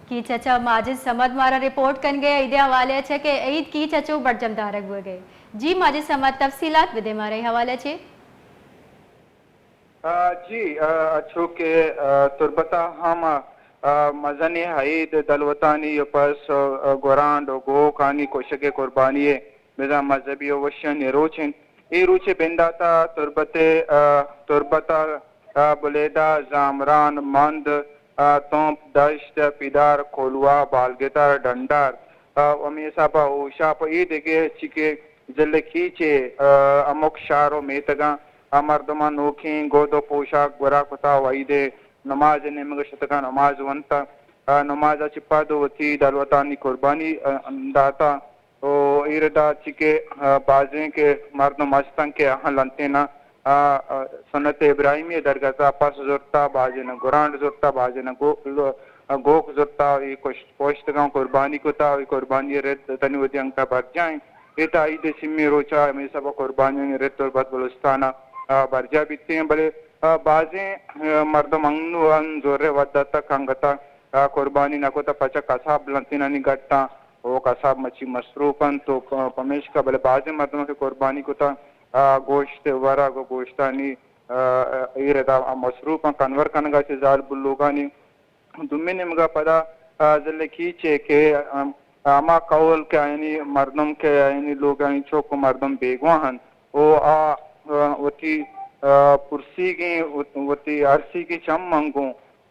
की चचा माजिद समद मारा रिपोर्ट कन गए ईद हवाले छे के ईद की चचो बड़जम दारक हुए गए जी माजिद समद तफसीलात विदे मारे हवाले छे जी अच्छो के तुरबता हम मजनी हाइद दलवतानी पस गोरांड गो कानी कोशके कुर्बानी मेरा मजहबी वशन रोचन ई रूचे बिंदाता तुरबते तुरबता बुलेदा जामरान मंद तोंप दश्त पिदार कोलवा बालगेतार डंडार वमीसाबा ओशाप ई देगे चिके जल्ले खींचे अमुक शारो मेतगा मर्दमा नोखी गोदो पोशाक गुराकुता वईदे नमाज निमग शतका नमाज वंता नमाज चिप्पादो वती दलवतानी कुर्बानी दाता ओ इरदा चिके बाजें के मर्द मस्तन के लंतेना सन्नत इब्राहिमी दरगजा पास जुरता बाजे न गुरांड जुरता बाजे न गोक जुरता ये कोश्तगांव कुर्बानी कोता कुर्बानी रेत तनी वती अंका भर जाएं इता ईद सिम्मी रोचा में सब कुर्बानी रेत और बद बलुस्ताना बर्जा बिकते हैं बड़े बाजें मर्दम अंगनु अन जोरे वद्दता कंगता कुर्बानी नकोता पचा कसाब लंतिना निगट्टा वो कसाब मच्छी मसरूफन तो पमेश का बड़े बाजें मर्दम के कुर्बानी कोता गोश्त वरा को गोश्तानी इरदा मसरूफन कन्वर कनगा से जाल बुल्लुगानी दुम्मे ने मगा पदा जल्ले खींचे के आमा कौल के यानी मर्दम के यानी लोग यानी चौक मर्दम बेगवाहन ओ वती पुरसी की वती अरसी की चम मंगू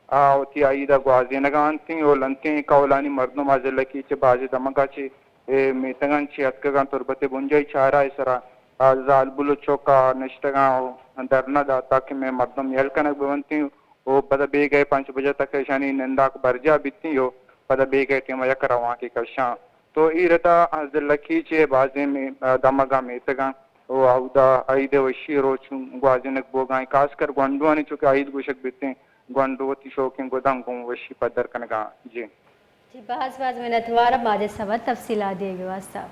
वती आईदा ग्वाजी नगांती ओ लंती कौलानी मर्दम आजल की चे बाजी दमगाची ए मेतगन ची अतकगन तुरबते बुंजाई चारा इसरा जाल बुलो चौका निष्ठगा दरना दा ताकि मैं मर्दम यलकनक बवंती ओ पदा बे गए 5 बजे तक शानी नंदा को बरजा बितनी हो पदा बे गए टीम यक रवा की कशा तो ई रता आजल की चे बाजी में दमगा मेतगन ओ आउदा आईदे वशी रोचु ग्वाजनक बोगाई खासकर गोंडवानी चुके आईद गुशक बिते गोंडवती शौकिन गोदाम गो वशी पदर कनगा जी बहस बाज में नतवार माजिद समद तफसीलात दिए गए वास्ता